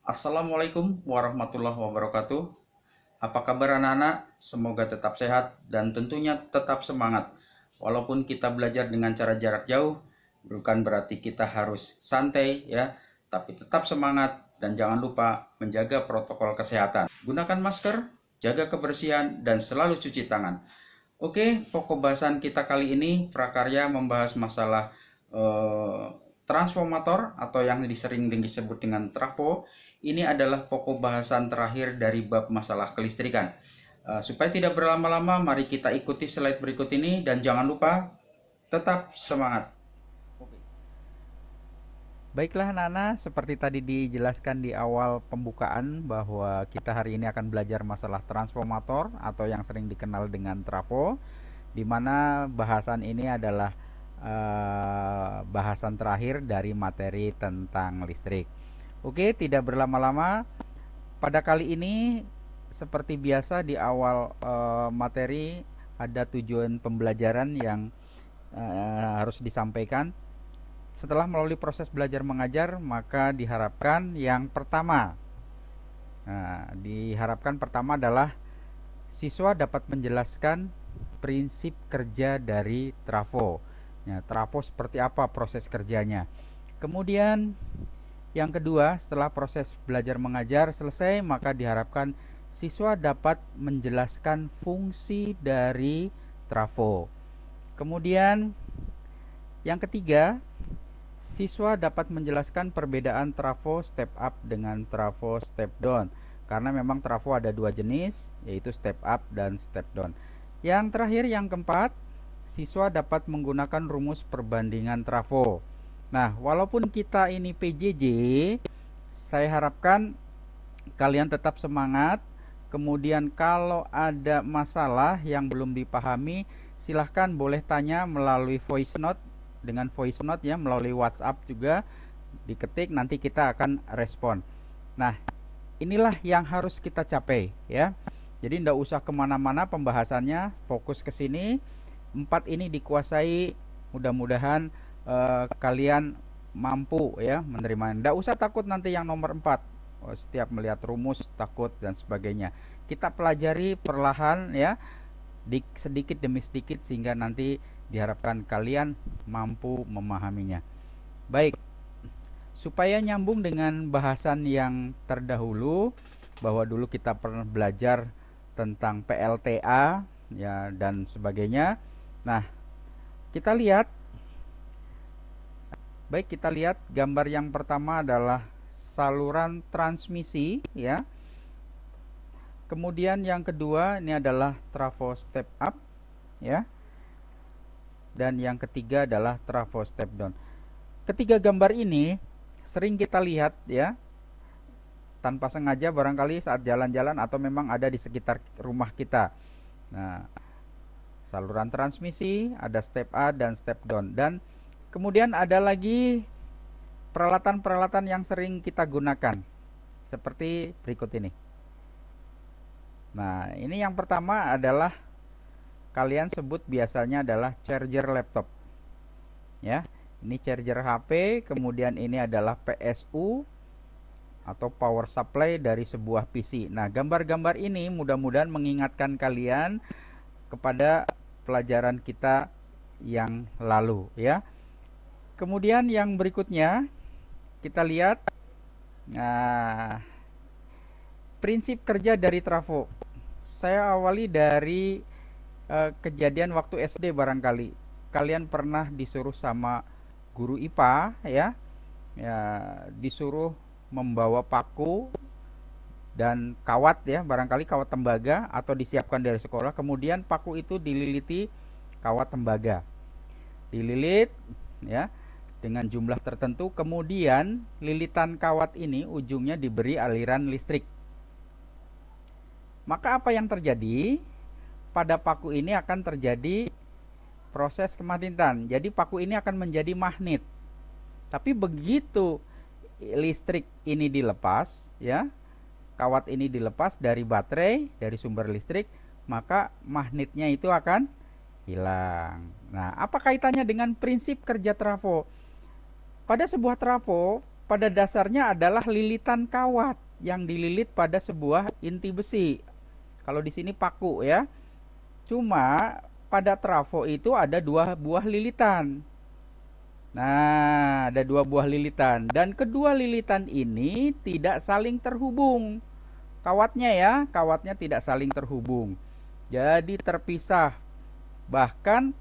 Assalamualaikum warahmatullahi wabarakatuh. Apa kabar anak-anak? Semoga tetap sehat dan tentunya tetap semangat. Walaupun kita belajar dengan cara jarak jauh, bukan berarti kita harus santai ya, tapi tetap semangat dan jangan lupa menjaga protokol kesehatan. Gunakan masker, jaga kebersihan dan selalu cuci tangan. Oke, pokok bahasan kita kali ini prakarya membahas masalah eh, transformator atau yang sering disebut dengan trafo. Ini adalah pokok bahasan terakhir dari bab masalah kelistrikan. Supaya tidak berlama-lama, mari kita ikuti slide berikut ini dan jangan lupa tetap semangat. Baiklah Nana, seperti tadi dijelaskan di awal pembukaan bahwa kita hari ini akan belajar masalah transformator atau yang sering dikenal dengan trafo, di mana bahasan ini adalah bahasan terakhir dari materi tentang listrik. Oke, tidak berlama-lama, pada kali ini seperti biasa di awal materi ada tujuan pembelajaran yang harus disampaikan. Setelah melalui proses belajar mengajar, maka diharapkan yang pertama, diharapkan pertama adalah siswa dapat menjelaskan prinsip kerja dari trafo. Ya, trafo seperti apa proses kerjanya. Kemudian yang kedua, setelah proses belajar mengajar selesai, maka diharapkan siswa dapat menjelaskan fungsi dari trafo. Kemudian yang ketiga, siswa dapat menjelaskan perbedaan trafo step up dengan trafo step down. Karena memang trafo ada dua jenis, yaitu step up dan step down. Yang terakhir, yang keempat, siswa dapat menggunakan rumus perbandingan trafo. Nah, walaupun kita ini PJJ, saya harapkan kalian tetap semangat. Kemudian kalau ada masalah yang belum dipahami, silahkan boleh tanya melalui voice note, dengan voice note ya, melalui WhatsApp juga diketik, nanti kita akan respon. Nah, inilah yang harus kita capai ya. Jadi tidak usah kemana-mana pembahasannya, fokus ke sini. 4 ini dikuasai, mudah-mudahan kalian mampu ya menerima. Tidak usah takut nanti yang nomor 4, setiap melihat rumus takut dan sebagainya. Kita pelajari perlahan ya, sedikit demi sedikit, sehingga nanti diharapkan kalian mampu memahaminya. Baik, supaya nyambung dengan bahasan yang terdahulu, bahwa dulu kita pernah belajar tentang PLTA ya dan sebagainya. Nah, kita lihat. Baik, kita lihat gambar yang pertama adalah saluran transmisi ya. Kemudian yang kedua ini adalah trafo step up ya. Dan yang ketiga adalah trafo step down. Ketiga gambar ini sering kita lihat ya, tanpa sengaja barangkali saat jalan-jalan atau memang ada di sekitar rumah kita. Nah, saluran transmisi, ada step A dan step down. Dan kemudian ada lagi peralatan-peralatan yang sering kita gunakan, seperti berikut ini. Nah, ini yang pertama adalah kalian sebut biasanya adalah charger laptop. Ya, ini charger HP, kemudian ini adalah PSU atau power supply dari sebuah PC. Nah, gambar-gambar ini mudah-mudahan mengingatkan kalian kepada pelajaran kita yang lalu ya. Kemudian yang berikutnya kita lihat, nah, prinsip kerja dari trafo. Saya awali dari kejadian waktu SD barangkali. Kalian pernah disuruh sama guru IPA ya, ya disuruh membawa paku dan kawat ya, barangkali kawat tembaga, atau disiapkan dari sekolah. Kemudian paku itu dililiti kawat tembaga. Dililit ya dengan jumlah tertentu, kemudian lilitan kawat ini ujungnya diberi aliran listrik. Maka apa yang terjadi? Pada paku ini akan terjadi proses kemagnetan. Jadi paku ini akan menjadi magnet. Tapi begitu listrik ini dilepas ya, kawat ini dilepas dari baterai, dari sumber listrik, maka magnetnya itu akan hilang. Nah, apa kaitannya dengan prinsip kerja trafo? Pada sebuah trafo, pada dasarnya adalah lilitan kawat yang dililit pada sebuah inti besi. Kalau di sini paku ya. Cuma pada trafo itu ada dua buah lilitan. Nah, ada dua buah lilitan dan kedua lilitan ini tidak saling terhubung. Kawatnya ya, kawatnya tidak saling terhubung. Jadi terpisah. Bahkan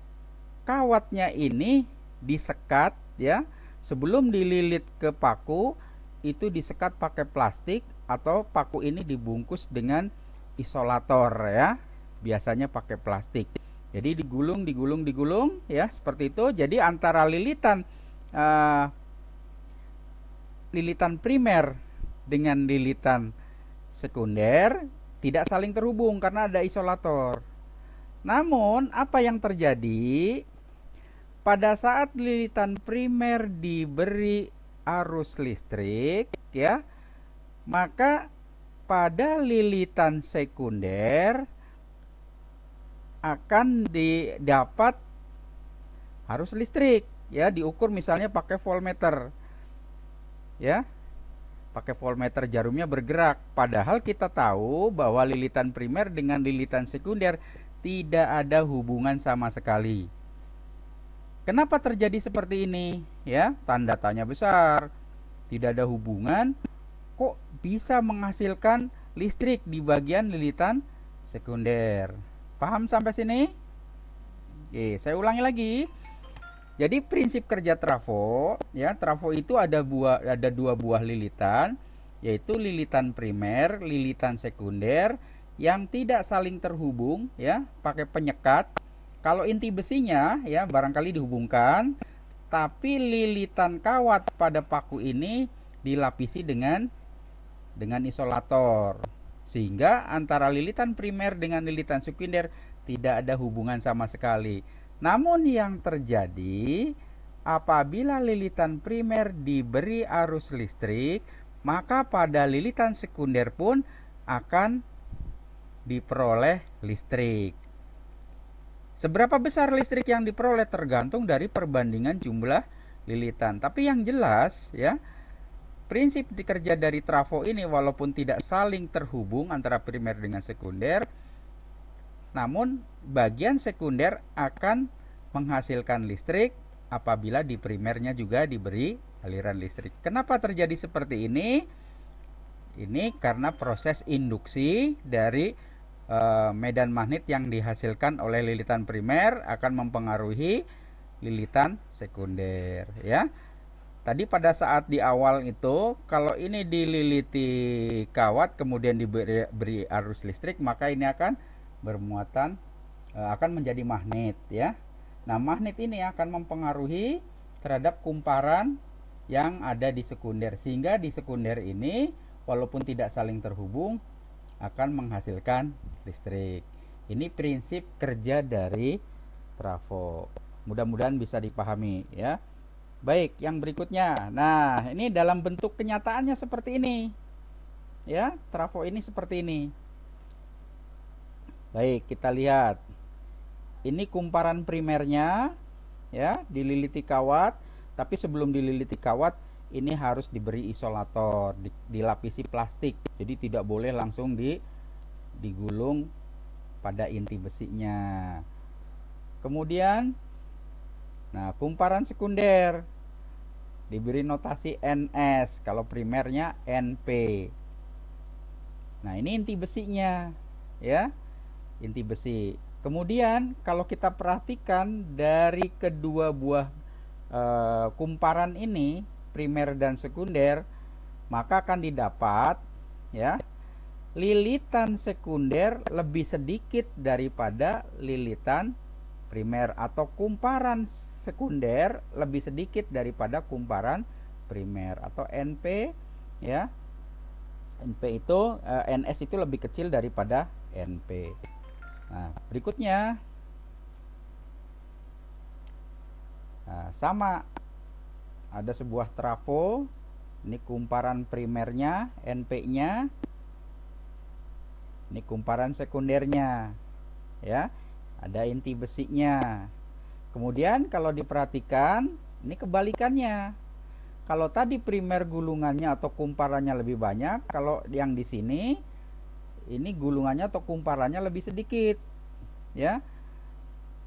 kawatnya ini disekat ya. Sebelum dililit ke paku, itu disekat pakai plastik atau paku ini dibungkus dengan isolator ya. Biasanya pakai plastik. Jadi digulung, digulung, digulung ya, seperti itu. Jadi antara eh, lilitan primer dengan lilitan sekunder tidak saling terhubung karena ada isolator. Namun apa yang terjadi pada saat lilitan primer diberi arus listrik ya, maka pada lilitan sekunder akan didapat arus listrik ya, diukur misalnya pakai voltmeter ya, pakai voltmeter jarumnya bergerak, padahal kita tahu bahwa lilitan primer dengan lilitan sekunder tidak ada hubungan sama sekali. Kenapa terjadi seperti ini ya, tanda tanya besar. Tidak ada hubungan, kok bisa menghasilkan listrik di bagian lilitan sekunder? Paham sampai sini? Oke, saya ulangi lagi. Jadi prinsip kerja trafo ya, trafo itu ada dua buah lilitan, yaitu lilitan primer, lilitan sekunder yang tidak saling terhubung ya, pakai penyekat. Kalau inti besinya ya barangkali dihubungkan, tapi lilitan kawat pada paku ini dilapisi dengan isolator, sehingga antara lilitan primer dengan lilitan sekunder tidak ada hubungan sama sekali. Namun yang terjadi apabila lilitan primer diberi arus listrik, maka pada lilitan sekunder pun akan diperoleh listrik. Seberapa besar listrik yang diperoleh tergantung dari perbandingan jumlah lilitan. Tapi yang jelas ya, prinsip dikerja dari trafo ini walaupun tidak saling terhubung antara primer dengan sekunder, namun bagian sekunder akan menghasilkan listrik apabila di primernya juga diberi aliran listrik. Kenapa terjadi seperti ini? Ini karena proses induksi dari medan magnet yang dihasilkan oleh lilitan primer akan mempengaruhi lilitan sekunder ya. Tadi pada saat di awal itu, kalau ini dililiti kawat kemudian diberi arus listrik, maka ini akan bermuatan akan menjadi magnet ya. Nah, magnet ini akan mempengaruhi terhadap kumparan yang ada di sekunder, sehingga di sekunder ini walaupun tidak saling terhubung akan menghasilkan listrik. Ini prinsip kerja dari trafo. Mudah-mudahan bisa dipahami ya. Baik, yang berikutnya. Nah, ini dalam bentuk kenyataannya seperti ini. Ya, trafo ini seperti ini. Baik, kita lihat. Ini kumparan primernya ya, dililiti kawat, tapi sebelum dililiti kawat ini harus diberi isolator, dilapisi plastik. Jadi tidak boleh langsung digulung pada inti besinya. Kemudian nah, kumparan sekunder diberi notasi NS, kalau primernya NP. Nah, ini inti besinya ya, inti besi. Kemudian kalau kita perhatikan dari kedua buah kumparan ini, primer dan sekunder, maka akan didapat ya, lilitan sekunder lebih sedikit daripada lilitan primer, atau kumparan sekunder lebih sedikit daripada kumparan primer, atau NP ya. NP itu NS itu lebih kecil daripada NP. Nah, berikutnya sama, ada sebuah trafo. Ini kumparan primernya, NP-nya. Ini kumparan sekundernya ya. Ada inti besinya. Kemudian kalau diperhatikan, ini kebalikannya. Kalau tadi primer gulungannya atau kumparannya lebih banyak, kalau yang di sini ini gulungannya atau kumparannya lebih sedikit, ya.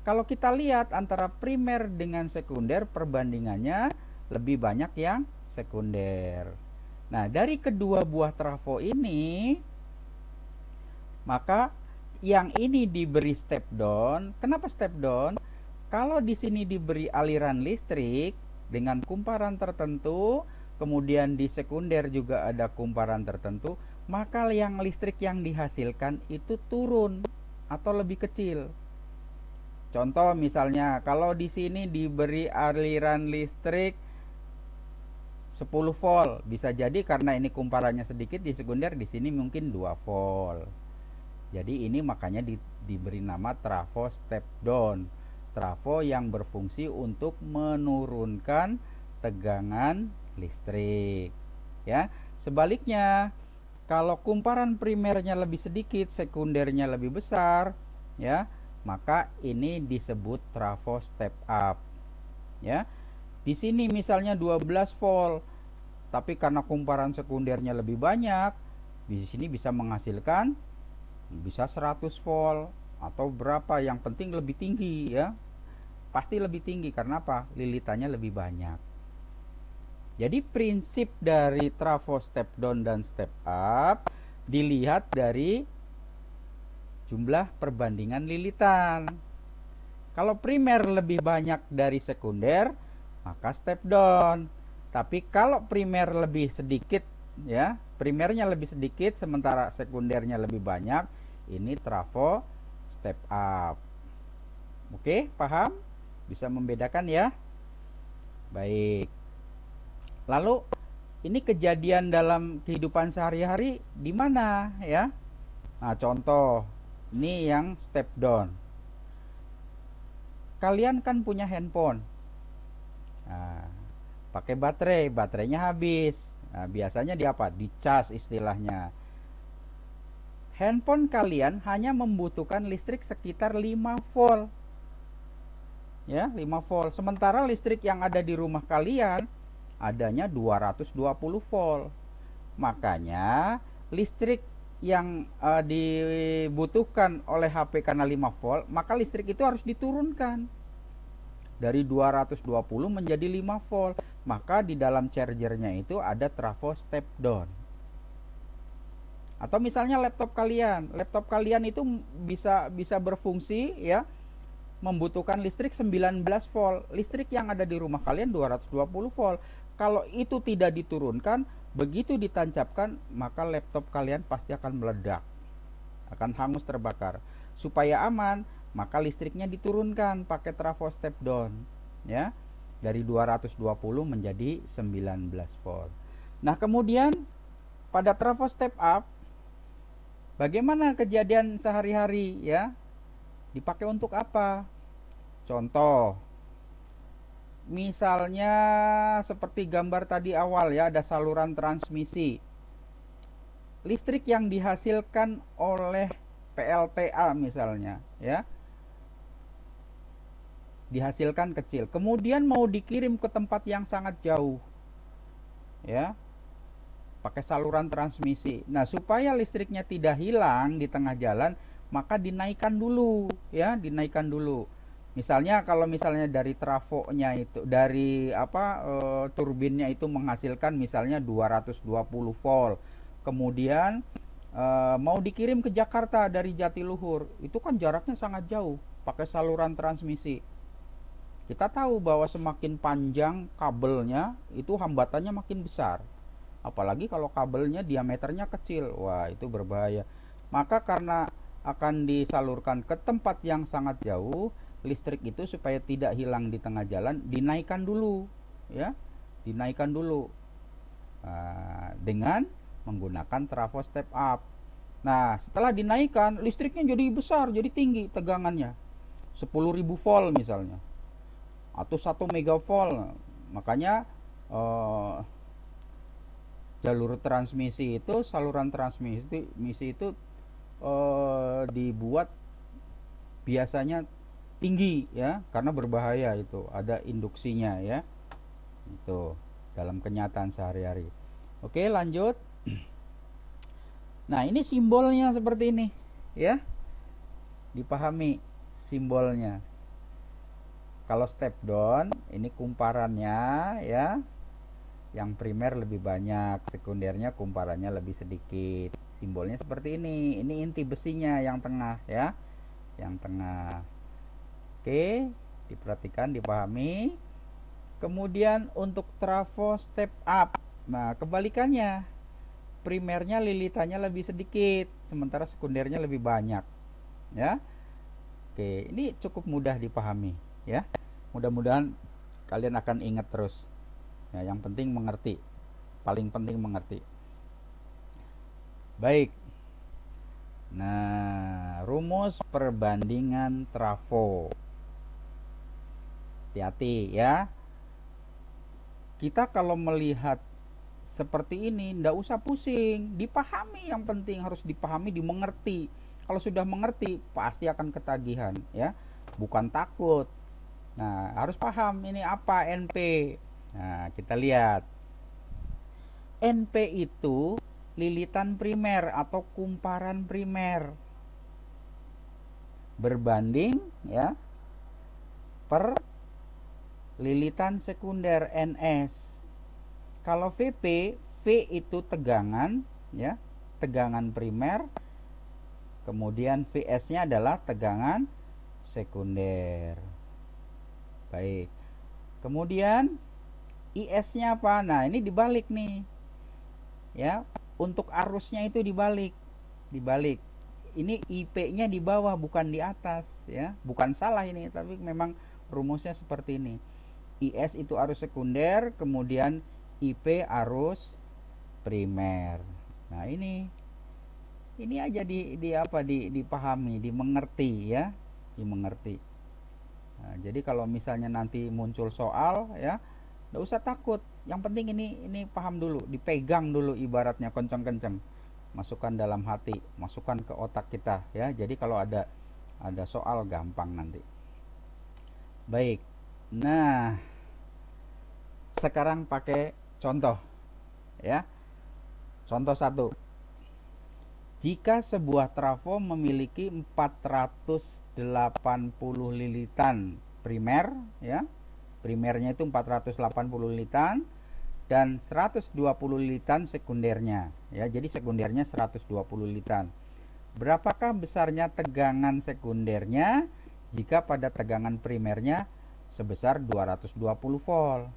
Kalau kita lihat antara primer dengan sekunder, perbandingannya lebih banyak yang sekunder. Nah, dari kedua buah trafo ini, maka yang ini diberi step down. Kenapa step down? Kalau di sini diberi aliran listrik dengan kumparan tertentu, kemudian di sekunder juga ada kumparan tertentu, maka yang listrik yang dihasilkan itu turun atau lebih kecil. Contoh misalnya, kalau di sini diberi aliran listrik 10 volt, bisa jadi karena ini kumparannya sedikit di sekunder, di sini mungkin 2 volt. Jadi ini makanya diberi nama trafo step down. Trafo yang berfungsi untuk menurunkan tegangan listrik. Ya, sebaliknya kalau kumparan primernya lebih sedikit, sekundernya lebih besar, ya, maka ini disebut trafo step up. Ya, di sini misalnya 12 volt, tapi karena kumparan sekundernya lebih banyak, di sini bisa menghasilkan bisa 100 volt atau berapa, yang penting lebih tinggi, ya. Pasti lebih tinggi karena apa? Lilitannya lebih banyak. Jadi prinsip dari trafo step down dan step up dilihat dari jumlah perbandingan lilitan. Kalau primer lebih banyak dari sekunder, maka step down. Tapi kalau primer lebih sedikit, ya, primernya lebih sedikit sementara sekundernya lebih banyak, ini trafo step up. Oke, paham? Bisa membedakan ya? Baik. Lalu ini kejadian dalam kehidupan sehari-hari di mana ya? Nah, contoh ini yang step down. Kalian kan punya handphone. Nah, pakai baterai, baterainya habis. Nah, biasanya di apa? Dicas istilahnya. Handphone kalian hanya membutuhkan listrik sekitar 5 volt. Ya, 5 volt. Sementara listrik yang ada di rumah kalian adanya 220 volt. Makanya listrik yang dibutuhkan oleh HP karena 5 volt, maka listrik itu harus diturunkan dari 220 menjadi 5 volt. Maka di dalam chargernya itu ada trafo step down. Atau misalnya laptop kalian itu bisa berfungsi, ya, membutuhkan listrik 19 volt. Listrik yang ada di rumah kalian 220 volt. Kalau itu tidak diturunkan, begitu ditancapkan, maka laptop kalian pasti akan meledak, akan hangus terbakar. Supaya aman, maka listriknya diturunkan pakai trafo step down, ya, dari 220 menjadi 19 volt. Nah, kemudian pada trafo step up, bagaimana kejadian sehari-hari, ya? Dipakai untuk apa? Contoh, misalnya seperti gambar tadi awal, ya, ada saluran transmisi. Listrik yang dihasilkan oleh PLTA misalnya, ya, dihasilkan kecil. Kemudian mau dikirim ke tempat yang sangat jauh, ya, pakai saluran transmisi. Nah, supaya listriknya tidak hilang di tengah jalan, maka dinaikkan dulu, ya, dinaikkan dulu. Misalnya kalau misalnya dari trafonya itu, dari turbinnya itu menghasilkan misalnya 220 volt. Kemudian mau dikirim ke Jakarta dari Jatiluhur, itu kan jaraknya sangat jauh, pakai saluran transmisi. Kita tahu bahwa semakin panjang kabelnya, itu hambatannya makin besar. Apalagi kalau kabelnya diameternya kecil, wah itu berbahaya. Maka karena akan disalurkan ke tempat yang sangat jauh, listrik itu supaya tidak hilang di tengah jalan, dinaikkan dulu, ya, dinaikkan dulu dengan menggunakan trafo step up. Nah, setelah dinaikkan, listriknya jadi besar, jadi tinggi tegangannya, 10.000 volt misalnya, atau 1 megavolt. Makanya jalur transmisi itu, saluran transmisi itu dibuat biasanya tinggi, ya, karena berbahaya, itu ada induksinya, ya, itu. dalam kenyataan sehari-hari. Oke, lanjut. Nah, ini simbolnya seperti ini, ya. Dipahami simbolnya. Kalau step down, ini kumparannya, ya. Yang primer lebih banyak, sekundernya kumparannya lebih sedikit. Simbolnya seperti ini. Ini inti besinya yang tengah, ya. Yang tengah. Oke, diperhatikan, dipahami. Kemudian untuk trafo step up. Nah, kebalikannya. Primernya lilitannya lebih sedikit, sementara sekundernya lebih banyak, ya. Oke, ini cukup mudah dipahami, ya. Mudah-mudahan kalian akan ingat terus. Ya, yang penting mengerti. Paling penting mengerti. Baik. Nah, rumus perbandingan trafo. Hati-hati ya. Kita kalau melihat seperti ini ndak usah pusing, dipahami, yang penting harus dipahami, dimengerti. Kalau sudah mengerti pasti akan ketagihan, ya, bukan takut. Nah, harus paham ini apa NP. Nah, kita lihat NP itu lilitan primer atau kumparan primer berbanding, ya, per lilitan sekunder NS. Kalau VP, V itu tegangan, ya, tegangan primer. Kemudian VS-nya adalah tegangan sekunder. Baik. Kemudian IS-nya apa? Nah, ini dibalik nih. Ya, untuk arusnya itu dibalik. Dibalik. Ini IP-nya di bawah bukan di atas, ya. Bukan salah ini, tapi memang rumusnya seperti ini. IS itu arus sekunder, kemudian IP arus primer. Nah, ini aja dipahami, dimengerti, ya, dimengerti. Nah, jadi kalau misalnya nanti muncul soal, ya, enggak usah takut. Yang penting ini paham dulu, dipegang dulu, ibaratnya kenceng-kenceng. Masukkan dalam hati, masukkan ke otak kita, ya. Jadi kalau ada soal gampang nanti. Baik. Nah, sekarang pakai contoh, ya. Contoh 1. Jika sebuah trafo memiliki 480 lilitan primer, ya. Primernya itu 480 lilitan dan 120 lilitan sekundernya, ya. Jadi sekundernya 120 lilitan. Berapakah besarnya tegangan sekundernya jika pada tegangan primernya sebesar 220 volt?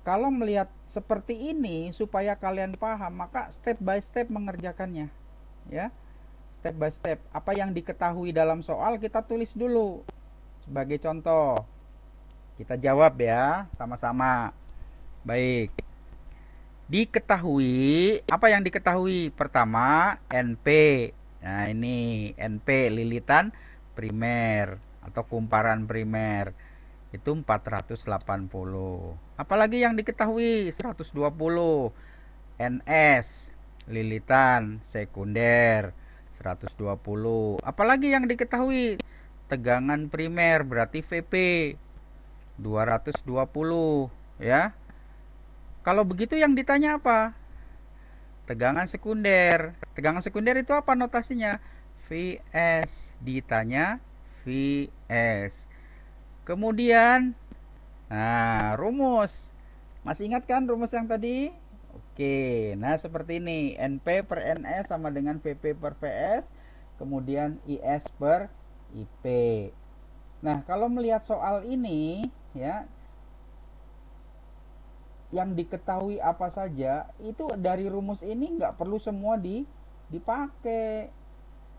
Kalau melihat seperti ini, supaya kalian paham, maka step by step mengerjakannya, ya. Step by step. Apa yang diketahui dalam soal kita tulis dulu. Sebagai contoh, kita jawab ya, sama-sama. Baik. Diketahui, apa yang diketahui? Pertama, NP. Nah, ini NP, lilitan primer atau kumparan primer. Itu 480. Apalagi yang diketahui? 120. NS, lilitan sekunder, 120. Apalagi yang diketahui? Tegangan primer, berarti VP 220, ya. Kalau begitu yang ditanya apa? Tegangan sekunder. Tegangan sekunder itu apa notasinya? VS. Ditanya VS. Kemudian, nah, rumus. Masih ingat kan rumus yang tadi? Oke, nah seperti ini. NP per NS sama dengan VP per VS. Kemudian IS per IP. Nah, kalau melihat soal ini, ya, yang diketahui apa saja, itu dari rumus ini nggak perlu semua dipakai.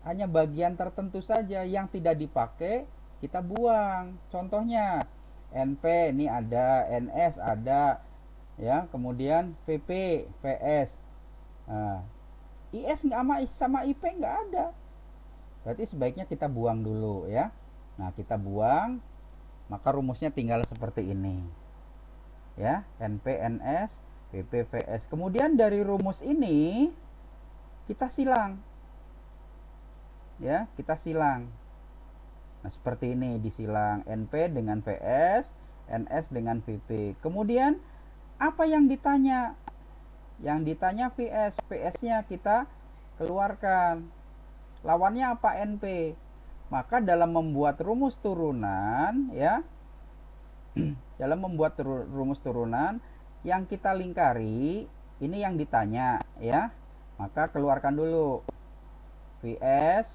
Hanya bagian tertentu saja yang tidak dipakai kita buang. Contohnya NP ini ada, NS ada, ya, kemudian VP, VS. Nah, IS nggak sama IP nggak ada. Berarti sebaiknya kita buang dulu, ya. Nah, kita buang, maka rumusnya tinggal seperti ini, ya. NP, NS, VP, VS. Kemudian dari rumus ini kita silang, ya, kita silang. Nah, seperti ini disilang, NP dengan VS, NS dengan VP. Kemudian Apa yang ditanya? Yang ditanya VS. VS-nya kita keluarkan. Lawannya apa? NP. Maka dalam membuat rumus turunan, ya, dalam membuat rumus turunan yang kita lingkari, ini yang ditanya, ya. Maka keluarkan dulu. VS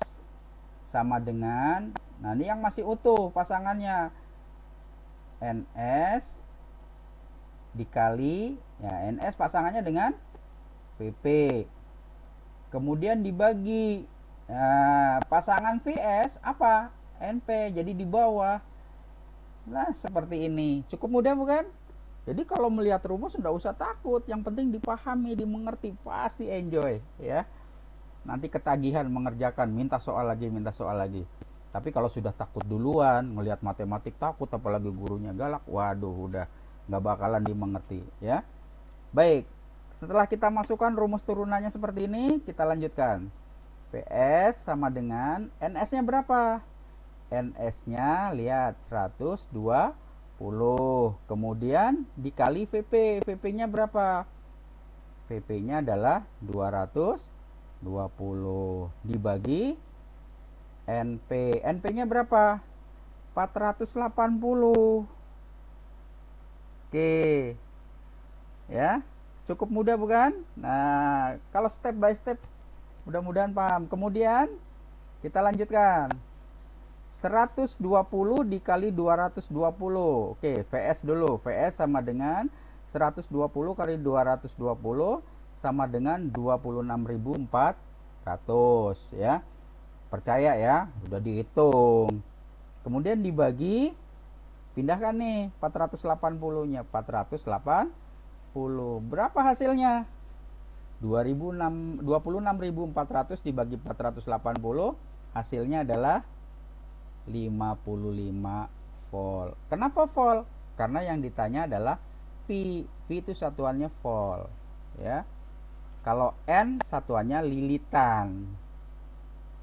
sama dengan, nah ini yang masih utuh pasangannya, NS dikali, ya, NS pasangannya dengan VP. Kemudian dibagi, nah, pasangan VS apa? NP, jadi di bawah. Nah, seperti ini. Cukup mudah bukan? Jadi kalau melihat rumus nggak usah takut, yang penting dipahami, dimengerti, pasti enjoy, ya. Nanti ketagihan mengerjakan, minta soal lagi, minta soal lagi. Tapi kalau sudah takut duluan, melihat matematik takut, apalagi gurunya galak, waduh, udah nggak bakalan dimengerti, ya. Baik, setelah kita masukkan rumus turunannya seperti ini, kita lanjutkan. PS sama dengan NS-nya berapa? NS-nya lihat 120. Kemudian dikali VP. VP-nya berapa? VP-nya adalah 220 dibagi NP. NP-nya berapa? 480. Oke. Ya, cukup mudah bukan? Nah, kalau step by step mudah-mudahan paham. Kemudian kita lanjutkan. 120 dikali 220. Oke, VS dulu. VS sama dengan 120 kali 220 sama dengan 26.400, ya. Percaya ya, udah dihitung. Kemudian dibagi, pindahkan nih 480-nya, 480. Berapa hasilnya? 26.400 dibagi 480, hasilnya adalah 55 volt. Kenapa volt? Karena yang ditanya adalah V. V itu satuannya volt, ya. Kalau N satuannya lilitan.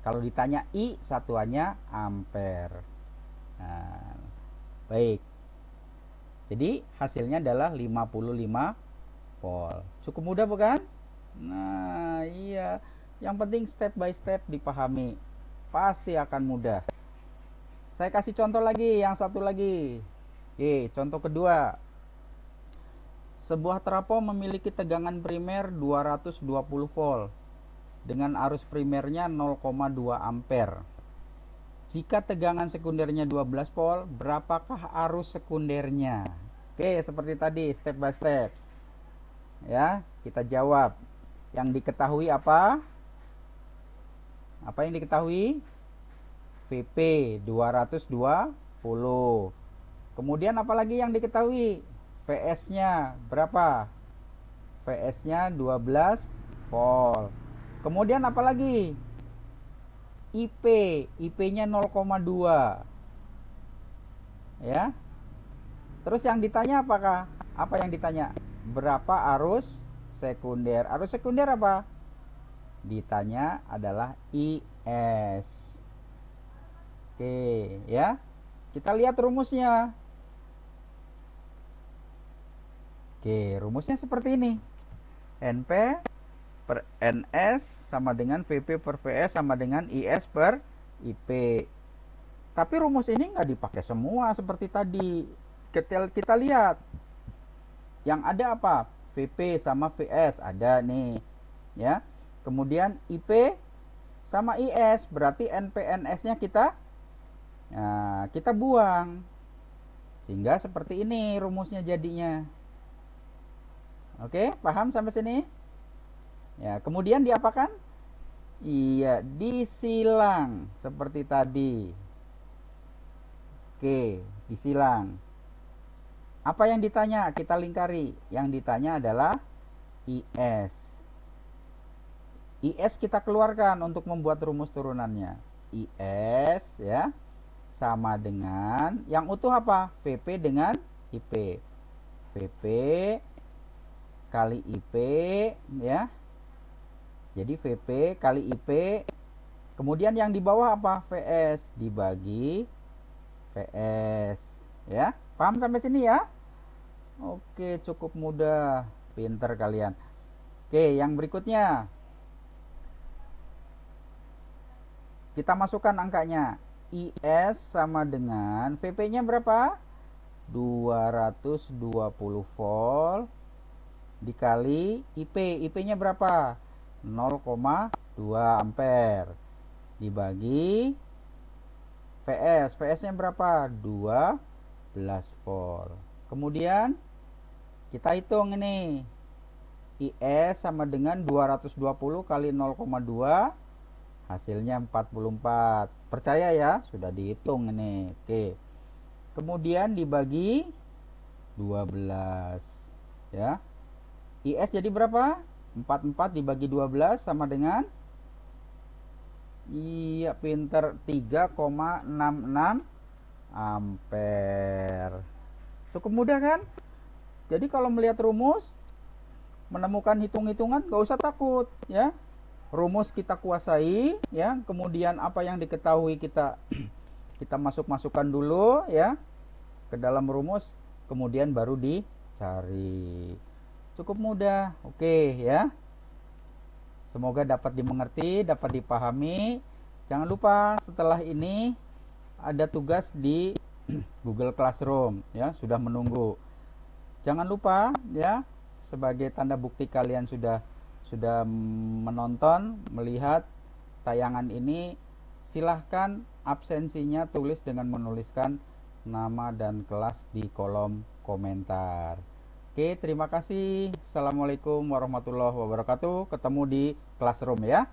Kalau ditanya I satuannya ampere. Nah, baik. Jadi hasilnya adalah 55 volt. Cukup mudah bukan? Nah, iya. Yang penting step by step dipahami. Pasti akan mudah. Saya kasih contoh lagi, yang satu lagi. Oke, contoh kedua. Sebuah trafo memiliki tegangan primer 220 volt dengan arus primernya 0,2 ampere. Jika tegangan sekundernya 12 volt, berapakah arus sekundernya? Oke, seperti tadi, step by step. Ya, kita jawab. Yang diketahui apa? Apa yang diketahui? VP 220. Kemudian apalagi yang diketahui? PS-nya berapa? PS-nya 12 volt. Kemudian apalagi? IP, IP-nya 0,2. Ya. Terus yang ditanya apakah? Apa yang ditanya? Berapa arus sekunder? Arus sekunder apa? Ditanya adalah IS. Oke, ya. Kita lihat rumusnya. Oke, rumusnya seperti ini. NP per NS sama dengan VP per VS sama dengan IS per IP. Tapi rumus ini nggak dipakai semua seperti tadi. Kita lihat. Yang ada apa? VP sama VS ada nih. Ya. Kemudian IP sama IS, berarti NPNS-nya kita buang. Sehingga seperti ini rumusnya jadinya. Oke, paham sampai sini? Ya, kemudian diapakan? Iya, disilang seperti tadi. Oke, disilang. Apa yang ditanya? Kita lingkari. Yang ditanya adalah IS. IS kita keluarkan untuk membuat rumus turunannya. IS ya sama dengan yang utuh apa? VP dengan IP. VP kali IP ya. Jadi VP kali IP. Kemudian yang di bawah apa? VS dibagi VS ya. Paham sampai sini ya? Oke, cukup mudah. Pinter kalian. Oke, yang berikutnya. Kita masukkan angkanya. IS sama dengan VP-nya berapa? 220 volt dikali IP. IP-nya berapa? 0,2 ampere dibagi VS. VS-nya berapa? 12 volt. Kemudian kita hitung ini. IS sama dengan 220 kali 0,2, hasilnya 44. Percaya ya, sudah dihitung ini. Oke. Kemudian dibagi 12 ya. IS jadi berapa? 44 dibagi 12 sama dengan, iya pinter, 3,66 ampere. Cukup mudah kan? Jadi kalau melihat rumus, menemukan hitung-hitungan, gak usah takut ya. Rumus kita kuasai ya, kemudian apa yang diketahui kita kita masukkan dulu ya ke dalam rumus, kemudian baru dicari. Cukup mudah. Oke ya. Semoga dapat dimengerti, dapat dipahami. Jangan lupa setelah ini ada tugas di Google Classroom ya, sudah menunggu. Jangan lupa ya, sebagai tanda bukti kalian sudah menonton, melihat tayangan ini, silahkan absensinya tulis dengan menuliskan nama dan kelas di kolom komentar. Oke, terima kasih. Assalamualaikum warahmatullahi wabarakatuh. Ketemu di Classroom ya.